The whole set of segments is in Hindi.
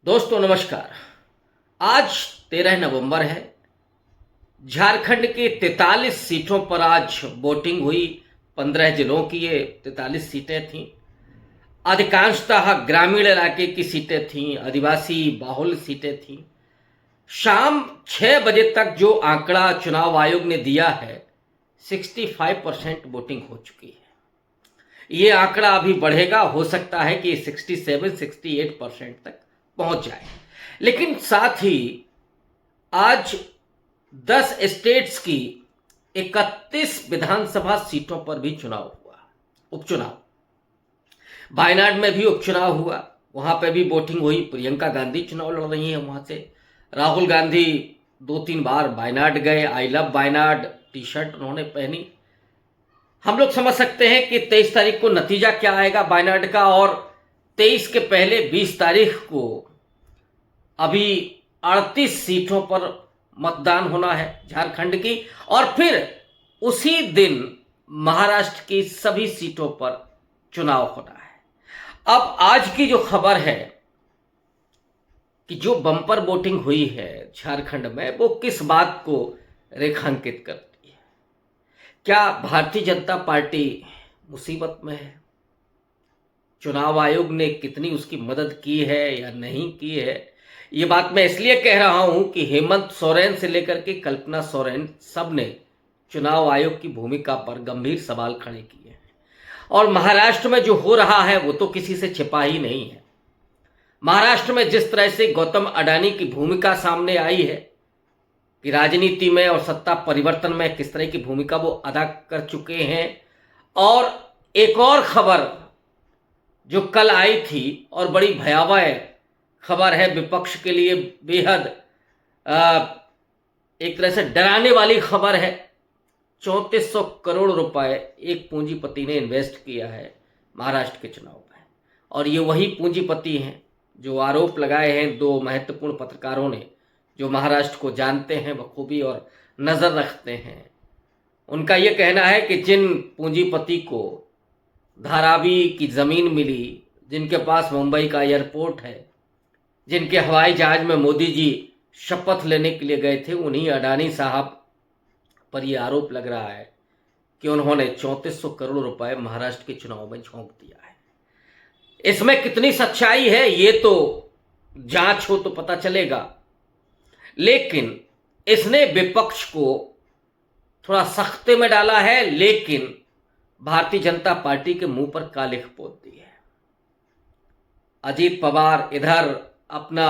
दोस्तों नमस्कार। आज 13 नवंबर है। झारखंड के 43 सीटों पर आज वोटिंग हुई। 15 जिलों की ये 43 सीटें थीं। अधिकांशतः ग्रामीण इलाके की सीटें थीं, आदिवासी बाहुल सीटें थीं। शाम 6 बजे तक जो आंकड़ा चुनाव आयोग ने दिया है, 65% वोटिंग हो चुकी है। ये आंकड़ा अभी बढ़ेगा, हो सकता है कि 67-68% तक पहुंच जाए। लेकिन साथ ही आज 10 स्टेट्स की 31 विधानसभा सीटों पर भी चुनाव हुआ, उपचुनाव। वायनाड में भी उपचुनाव हुआ, वहां पे भी वोटिंग हुई। प्रियंका गांधी चुनाव लड़ रही हैं वहां से। राहुल गांधी 2-3 बार वायनाड गए। I love Wayanad T shirt उन्होंने पहनी। हम लोग समझ सकते हैं कि 23 तारीख को नतीजा क्या आएगा वायनाड का, और 23 के पहले 20 तारीख को अभी 38 सीटों पर मतदान होना है झारखंड की, और फिर उसी दिन महाराष्ट्र की सभी सीटों पर चुनाव होना है। अब आज की जो खबर है कि जो बम्पर वोटिंग हुई है झारखंड में, वो किस बात को रेखांकित करती है? क्या भारतीय जनता पार्टी मुसीबत में है? चुनाव आयोग ने कितनी उसकी मदद की है या नहीं की है? ये बात मैं इसलिए कह रहा हूं कि हेमंत सोरेन से लेकर के कल्पना सोरेन सब ने चुनाव आयोग की भूमिका पर गंभीर सवाल खड़े किए हैं। और महाराष्ट्र में जो हो रहा है वो तो किसी से छिपा ही नहीं है। महाराष्ट्र में जिस तरह से गौतम अडानी की भूमिका सामने आई है कि राजनीति में और सत्ता परिवर्तन में किस तरह की भूमिका वो अदा कर चुके हैं। और एक और खबर जो कल आई थी और बड़ी भयावह खबर है, विपक्ष के लिए बेहद एक तरह से डराने वाली खबर है। 3400 करोड़ रुपए एक पूंजीपति ने इन्वेस्ट किया है महाराष्ट्र के चुनाव में। और ये वही पूंजीपति हैं जो आरोप लगाए हैं दो महत्वपूर्ण पत्रकारों ने, जो महाराष्ट्र को जानते हैं बखूबी और नज़र रखते हैं। उनका ये कहना है कि जिन पूंजीपति को धारावी की ज़मीन मिली, जिनके पास मुंबई का एयरपोर्ट है, जिनके हवाई जहाज में मोदी जी शपथ लेने के लिए गए थे, उन्हीं अडानी साहब पर यह आरोप लग रहा है कि उन्होंने 3400 करोड़ रुपए महाराष्ट्र के चुनाव में झोंक दिया है। इसमें कितनी सच्चाई है ये तो जांच हो तो पता चलेगा, लेकिन इसने विपक्ष को थोड़ा सख्ते में डाला है, लेकिन भारतीय जनता पार्टी के मुंह पर कालिख पोत दी है। अजीत पवार इधर अपना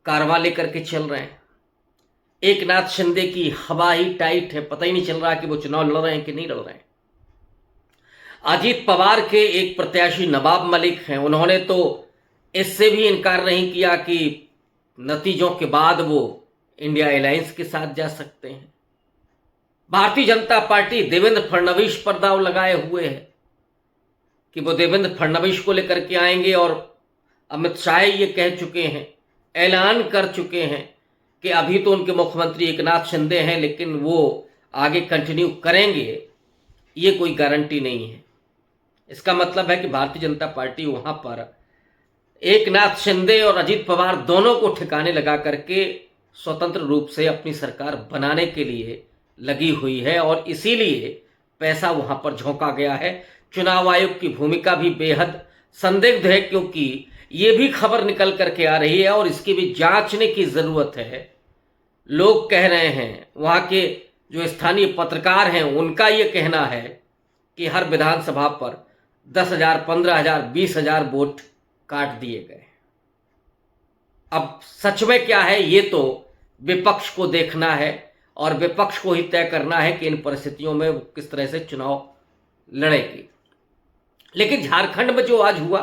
कारवां लेकर के चल रहे हैं। एकनाथ शिंदे की हवा ही टाइट है, पता ही नहीं चल रहा कि वो चुनाव लड़ रहे हैं कि नहीं लड़ रहे हैं। अजीत पवार के एक प्रत्याशी नवाब मलिक हैं, उन्होंने तो इससे भी इनकार नहीं किया कि नतीजों के बाद वो इंडिया अलायंस के साथ जा सकते हैं। भारतीय जनता पार्टी देवेंद्र फडणवीस पर दांव लगाए हुए है कि वो देवेंद्र फडणवीस को लेकर के आएंगे, और अमित शाह ये कह चुके हैं, ऐलान कर चुके हैं कि अभी तो उनके मुख्यमंत्री एकनाथ शिंदे हैं, लेकिन वो आगे कंटिन्यू करेंगे, ये कोई गारंटी नहीं है। इसका मतलब है कि भारतीय जनता पार्टी वहां पर एकनाथ शिंदे और अजीत पवार दोनों को ठिकाने लगा करके स्वतंत्र रूप से अपनी सरकार बनाने के लिए लगी हुई है, और इसीलिए पैसा वहां पर झोंका गया है। चुनाव आयोग की भूमिका भी बेहद संदिग्ध है, क्योंकि ये भी खबर निकल करके आ रही है और इसकी भी जांचने की जरूरत है। लोग कह रहे हैं, वहां के जो स्थानीय पत्रकार हैं उनका ये कहना है कि हर विधानसभा पर 10,000, 15,000, 20,000 वोट काट दिए गए। अब सच में क्या है ये तो विपक्ष को देखना है, और विपक्ष को ही तय करना है कि इन परिस्थितियों में वो किस तरह से चुनाव लड़ेगी। लेकिन झारखंड में जो आज हुआ,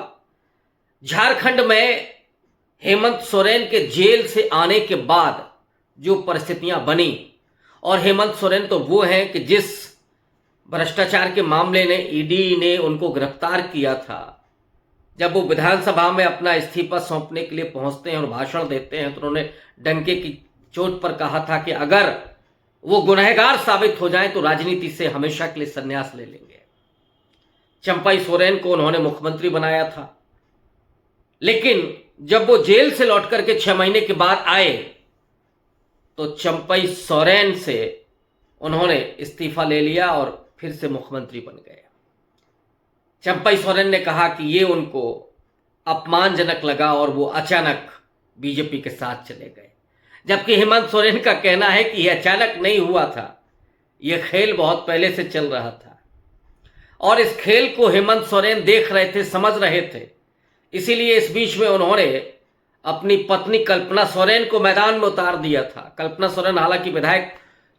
झारखंड में हेमंत सोरेन के जेल से आने के बाद जो परिस्थितियां बनी, और हेमंत सोरेन तो वो हैं कि जिस भ्रष्टाचार के मामले ने ईडी ने उनको गिरफ्तार किया था, जब वो विधानसभा में अपना इस्तीफा सौंपने के लिए पहुंचते हैं और भाषण देते हैं, तो उन्होंने डंके की चोट पर कहा था कि अगर वो गुनहगार साबित हो जाएं तो राजनीति से हमेशा के लिए संन्यास ले लेंगे। चंपाई सोरेन को उन्होंने मुख्यमंत्री बनाया था, लेकिन जब वो जेल से लौट करके 6 महीने के बाद आए तो चंपई सोरेन से उन्होंने इस्तीफा ले लिया और फिर से मुख्यमंत्री बन गए। चंपई सोरेन ने कहा कि ये उनको अपमानजनक लगा और वो अचानक बीजेपी के साथ चले गए, जबकि हेमंत सोरेन का कहना है कि यह अचानक नहीं हुआ था, यह खेल बहुत पहले से चल रहा था और इस खेल को हेमंत सोरेन देख रहे थे, समझ रहे थे। इसीलिए इस बीच में उन्होंने अपनी पत्नी कल्पना सोरेन को मैदान में उतार दिया था। कल्पना सोरेन हालांकि विधायक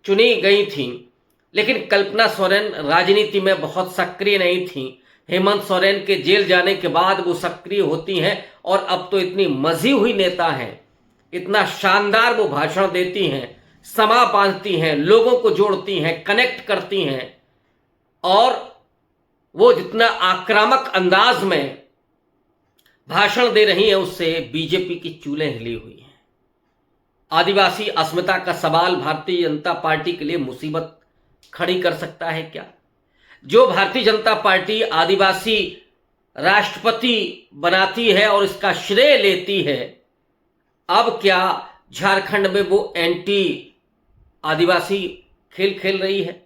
चुनी गई थी, लेकिन कल्पना सोरेन राजनीति में बहुत सक्रिय नहीं थी। हेमंत सोरेन के जेल जाने के बाद वो सक्रिय होती हैं और अब तो इतनी मजी हुई नेता हैं, इतना शानदार वो भाषण देती हैं, समा बांधती हैं, लोगों को जोड़ती हैं, कनेक्ट करती हैं और वो जितना आक्रामक अंदाज में भाषण दे रही हैं उससे बीजेपी की चूलें हिली हुई हैं। आदिवासी अस्मिता का सवाल भारतीय जनता पार्टी के लिए मुसीबत खड़ी कर सकता है क्या? जो भारतीय जनता पार्टी आदिवासी राष्ट्रपति बनाती है और इसका श्रेय लेती है, अब क्या झारखंड में वो एंटी आदिवासी खेल खेल रही है?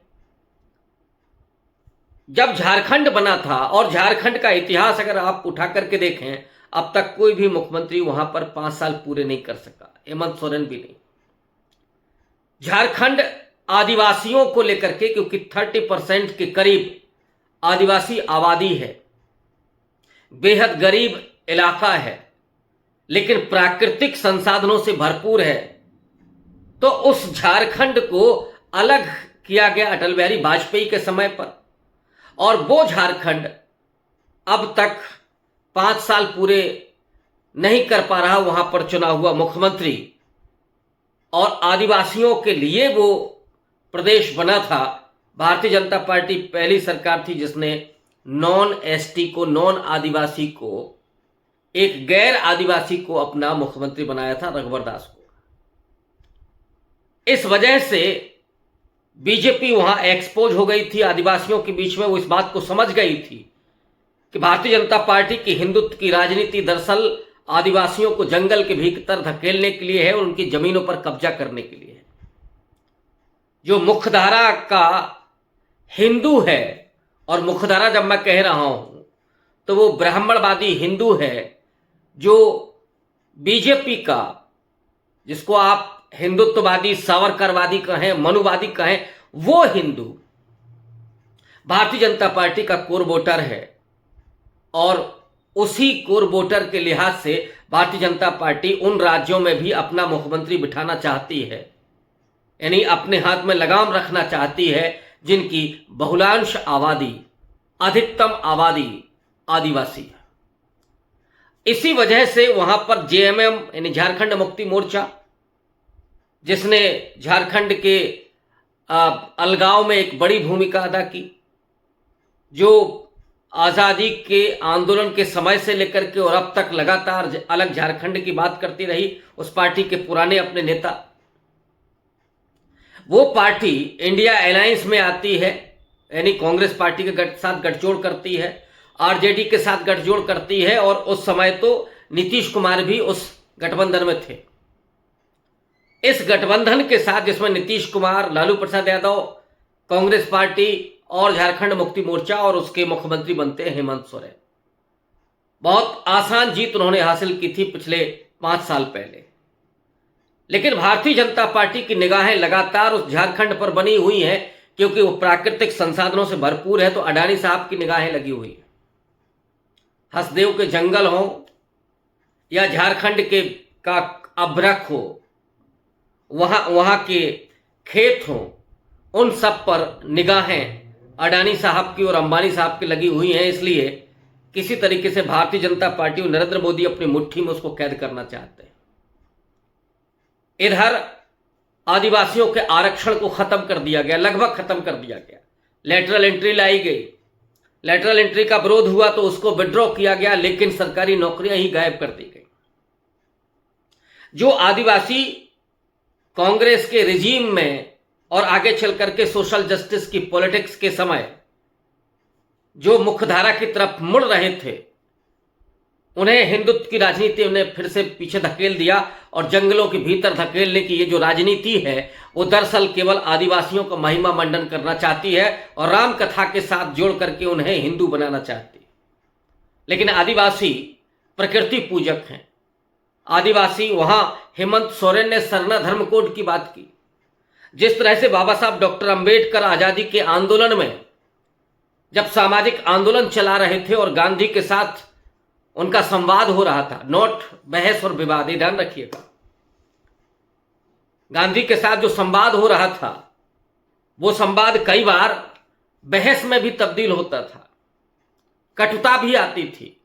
जब झारखंड बना था और झारखंड का इतिहास अगर आप उठा करके देखें, अब तक कोई भी मुख्यमंत्री वहां पर 5 साल पूरे नहीं कर सका, हेमंत सोरेन भी नहीं। झारखंड आदिवासियों को लेकर के, क्योंकि 30% के करीब आदिवासी आबादी है, बेहद गरीब इलाका है, लेकिन प्राकृतिक संसाधनों से भरपूर है, तो उस झारखंड को अलग किया गया अटल बिहारी वाजपेयी के समय पर, और वो झारखंड अब तक 5 साल पूरे नहीं कर पा रहा वहां पर चुना हुआ मुख्यमंत्री, और आदिवासियों के लिए वो प्रदेश बना था। भारतीय जनता पार्टी पहली सरकार थी जिसने नॉन एसटी को, नॉन आदिवासी को, एक गैर आदिवासी को अपना मुख्यमंत्री बनाया था, रघुवर दास को। इस वजह से बीजेपी वहां एक्सपोज हो गई थी आदिवासियों के बीच में। वो इस बात को समझ गई थी कि भारतीय जनता पार्टी की हिंदुत्व की राजनीति दरअसल आदिवासियों को जंगल के भीतर धकेलने के लिए है और उनकी जमीनों पर कब्जा करने के लिए है। जो मुख्यधारा का हिंदू है, और मुख्यधारा जब मैं कह रहा हूं तो वो ब्राह्मणवादी हिंदू है, जो बीजेपी का, जिसको आप हिंदुत्ववादी, सावरकरवादी कहें, मनुवादी कहें, वो हिंदू भारतीय जनता पार्टी का कोर वोटर है। और उसी कोर वोटर के लिहाज से भारतीय जनता पार्टी उन राज्यों में भी अपना मुख्यमंत्री बिठाना चाहती है, यानी अपने हाथ में लगाम रखना चाहती है, जिनकी बहुलांश आबादी, अधिकतम आबादी आदिवासी है। इसी वजह से वहां पर जेएमएम यानी झारखंड मुक्ति मोर्चा, जिसने झारखंड के अलगाव में एक बड़ी भूमिका अदा की, जो आज़ादी के आंदोलन के समय से लेकर के और अब तक लगातार अलग झारखंड की बात करती रही, उस पार्टी के पुराने अपने नेता, वो पार्टी इंडिया अलायंस में आती है, यानी कांग्रेस पार्टी के साथ गठजोड़ करती है, आरजेडी के साथ गठजोड़ करती है, और उस समय तो नीतीश कुमार भी उस गठबंधन में थे। इस गठबंधन के साथ, जिसमें नीतीश कुमार, लालू प्रसाद यादव, कांग्रेस पार्टी और झारखंड मुक्ति मोर्चा, और उसके मुख्यमंत्री बनते हैं हेमंत सोरेन। बहुत आसान जीत उन्होंने हासिल की थी पिछले 5 साल पहले। लेकिन भारतीय जनता पार्टी की निगाहें लगातार उस झारखंड पर बनी हुई हैं, क्योंकि वो प्राकृतिक संसाधनों से भरपूर है। तो अडानी साहब की निगाहें लगी हुई हैं। हसदेव के जंगल हो या झारखंड के का अभ्रक हो, वहां के खेत हो, उन सब पर निगाहें अडानी साहब की और अंबानी साहब की लगी हुई हैं। इसलिए किसी तरीके से भारतीय जनता पार्टी और नरेंद्र मोदी अपनी मुट्ठी में उसको कैद करना चाहते हैं। इधर आदिवासियों के आरक्षण को खत्म कर दिया गया, लगभग खत्म कर दिया गया। लेटरल एंट्री लाई गई, लेटरल एंट्री का विरोध हुआ तो उसको विड्रॉ किया गया, लेकिन सरकारी नौकरियां ही गायब कर दी गई। जो आदिवासी कांग्रेस के रिजीम में और आगे चल करके सोशल जस्टिस की पॉलिटिक्स के समय जो मुख्यधारा की तरफ मुड़ रहे थे, उन्हें हिंदुत्व की राजनीति ने फिर से पीछे धकेल दिया और जंगलों के भीतर धकेलने की ये जो राजनीति है वो दरअसल केवल आदिवासियों का महिमा मंडन करना चाहती है और राम कथा के साथ जोड़ करके उन्हें हिंदू बनाना चाहती है। लेकिन आदिवासी प्रकृति पूजक हैं। आदिवासी, वहां हेमंत सोरेन ने सरना धर्म कोड की बात की। जिस तरह से बाबा साहब डॉक्टर अंबेडकर आजादी के आंदोलन में जब सामाजिक आंदोलन चला रहे थे और गांधी के साथ उनका संवाद हो रहा था, नोट बहस और विवाद, ये ध्यान रखिएगा, गांधी के साथ जो संवाद हो रहा था वो संवाद कई बार बहस में भी तब्दील होता था, कटुता भी आती थी,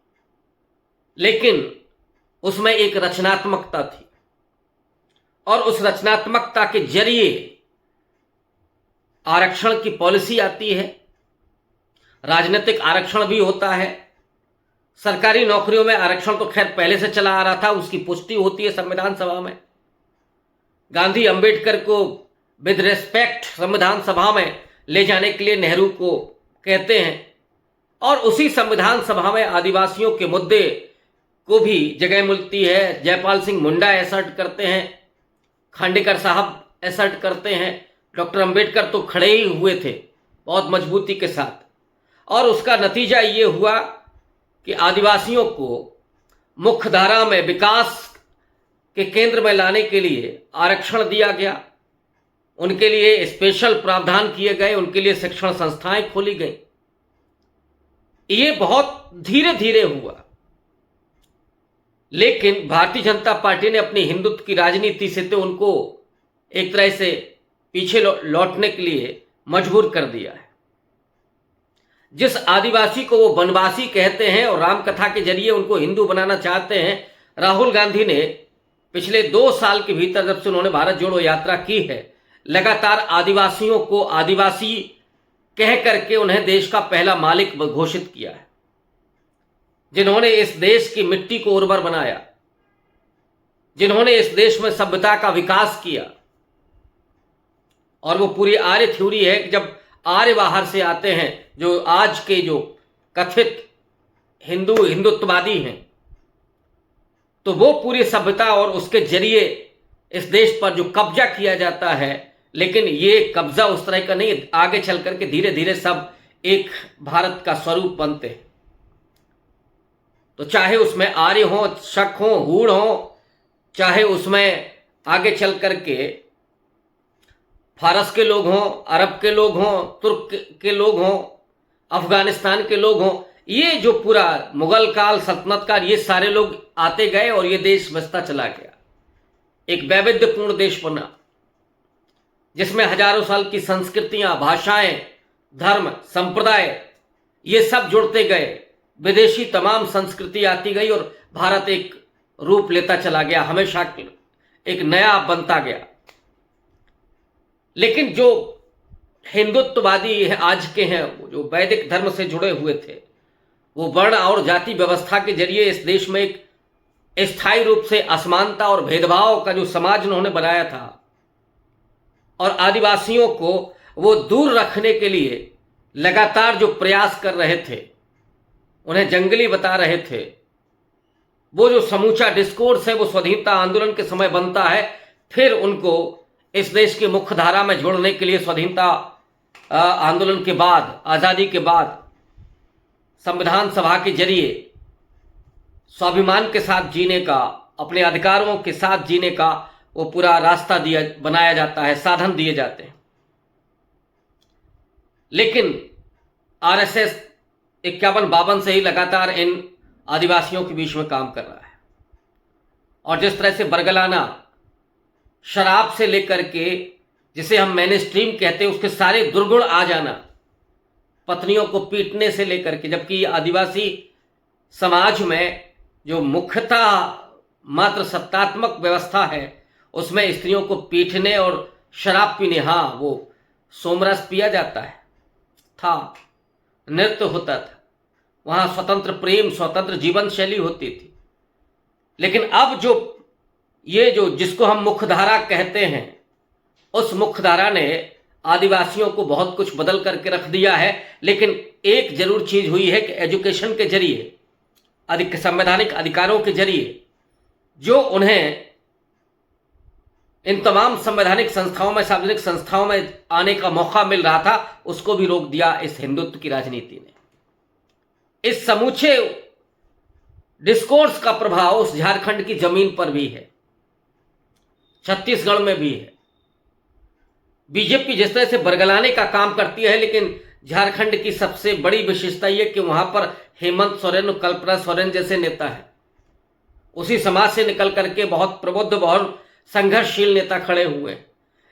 लेकिन उसमें एक रचनात्मकता थी और उस रचनात्मकता के जरिए आरक्षण की पॉलिसी आती है, राजनीतिक आरक्षण भी होता है। सरकारी नौकरियों में आरक्षण तो खैर पहले से चला आ रहा था, उसकी पुष्टि होती है संविधान सभा में। गांधी अंबेडकर को विद रिस्पेक्ट संविधान सभा में ले जाने के लिए नेहरू को कहते हैं और उसी संविधान सभा में आदिवासियों के मुद्दे को भी जगह मिलती है। जयपाल सिंह मुंडा एसर्ट करते हैं, खांडेकर साहब एसर्ट करते हैं, डॉक्टर अंबेडकर तो खड़े ही हुए थे बहुत मजबूती के साथ और उसका नतीजा ये हुआ कि आदिवासियों को मुख्य धारा में विकास के केंद्र में लाने के लिए आरक्षण दिया गया, उनके लिए स्पेशल प्रावधान किए गए, उनके लिए शिक्षण संस्थाएं खोली गई। ये बहुत धीरे धीरे हुआ, लेकिन भारतीय जनता पार्टी ने अपनी हिंदुत्व की राजनीति से तो उनको एक तरह से पीछे लौटने के लिए मजबूर कर दिया है। जिस आदिवासी को वो वनवासी कहते हैं और राम कथा के जरिए उनको हिंदू बनाना चाहते हैं, राहुल गांधी ने पिछले 2 साल के भीतर जब से उन्होंने भारत जोड़ो यात्रा की है, लगातार आदिवासियों को आदिवासी कह करके उन्हें देश का पहला मालिक घोषित किया है, जिन्होंने इस देश की मिट्टी को उर्वर बनाया, जिन्होंने इस देश में सभ्यता का विकास किया। और वो पूरी आर्य थ्योरी है कि जब आर्य बाहर से आते हैं, जो आज के जो कथित हिंदुत्ववादी हैं, तो वो पूरी सभ्यता और उसके जरिए इस देश पर जो कब्जा किया जाता है, लेकिन ये कब्जा उस तरह का नहीं, आगे चल करके धीरे धीरे सब एक भारत का स्वरूप बनते हैं। तो चाहे उसमें आर्य हो, शक हो, हूण हो, चाहे उसमें आगे चल करके फारस के लोग हों, अरब के लोग हों, तुर्क के लोग हों, अफगानिस्तान के लोग हों, ये जो पूरा मुगल काल, सल्तनत काल, ये सारे लोग आते गए और ये देश बसता चला गया। एक वैविध्यपूर्ण देश बना जिसमें हजारों साल की संस्कृतियां, भाषाएं, धर्म, संप्रदाय, ये सब जुड़ते गए। विदेशी तमाम संस्कृति आती गई और भारत एक रूप लेता चला गया, हमेशा एक नया बनता गया। लेकिन जो हिंदुत्ववादी आज के हैं, जो वैदिक धर्म से जुड़े हुए थे, वो वर्ण और जाति व्यवस्था के जरिए इस देश में एक स्थायी रूप से असमानता और भेदभाव का जो समाज उन्होंने बनाया था और आदिवासियों को वो दूर रखने के लिए लगातार जो प्रयास कर रहे थे, उन्हें जंगली बता रहे थे, वो जो समूचा डिस्कोर्स है वो स्वाधीनता आंदोलन के समय बनता है, फिर उनको इस देश की मुख्य धारा में जोड़ने के लिए स्वाधीनता आंदोलन के बाद, आज़ादी के बाद संविधान सभा के जरिए स्वाभिमान के साथ जीने का, अपने अधिकारों के साथ जीने का वो पूरा रास्ता बनाया जाता है, साधन दिए जाते हैं। लेकिन आरएसएस 51-52 से ही लगातार इन आदिवासियों के बीच में काम कर रहा है और जिस तरह से बरगलाना, शराब से लेकर के जिसे हम मेनस्ट्रीम कहते हैं, उसके सारे दुर्गुण आ जाना, पत्नियों को पीटने से लेकर के, जबकि आदिवासी समाज में जो मुख्यतः मात्र सत्तात्मक व्यवस्था है उसमें स्त्रियों को पीटने और शराब पीने, हाँ वो सोमरस पिया जाता है, था, नृत्य होता था, वहाँ स्वतंत्र प्रेम, स्वतंत्र जीवन शैली होती थी। लेकिन अब जो ये जो जिसको हम मुख्यधारा कहते हैं, उस मुख्यधारा ने आदिवासियों को बहुत कुछ बदल करके रख दिया है। लेकिन एक जरूर चीज हुई है कि एजुकेशन के जरिए संवैधानिक अधिकारों के जरिए जो उन्हें इन तमाम संवैधानिक संस्थाओं में, सार्वजनिक संस्थाओं में आने का मौका मिल रहा था, उसको भी रोक दिया इस हिंदुत्व की राजनीति ने। इस समूचे डिस्कोर्स का प्रभाव उस झारखंड की जमीन पर भी है, छत्तीसगढ़ में भी है। बीजेपी जिस तरह से बरगलाने का काम करती है, लेकिन झारखंड की सबसे बड़ी विशेषता यह कि वहां पर हेमंत सोरेन और कल्पना सोरेन जैसे नेता है, उसी समाज से निकल करके बहुत प्रबुद्ध, बहुत संघर्षशील नेता खड़े हुए,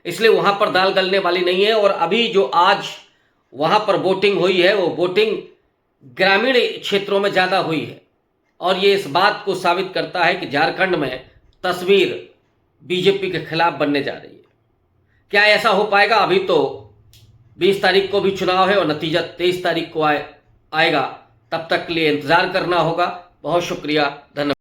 इसलिए वहां पर दाल गलने वाली नहीं है। और अभी जो आज वहां पर वोटिंग हुई है, वो वोटिंग ग्रामीण क्षेत्रों में ज्यादा हुई है, और ये इस बात को साबित करता है कि झारखंड में तस्वीर बीजेपी के खिलाफ बनने जा रही है। क्या ऐसा हो पाएगा? अभी तो 20 तारीख को भी चुनाव है और नतीजा 23 तारीख को आएगा। तब तक के लिए इंतजार करना होगा। बहुत शुक्रिया, धन्यवाद।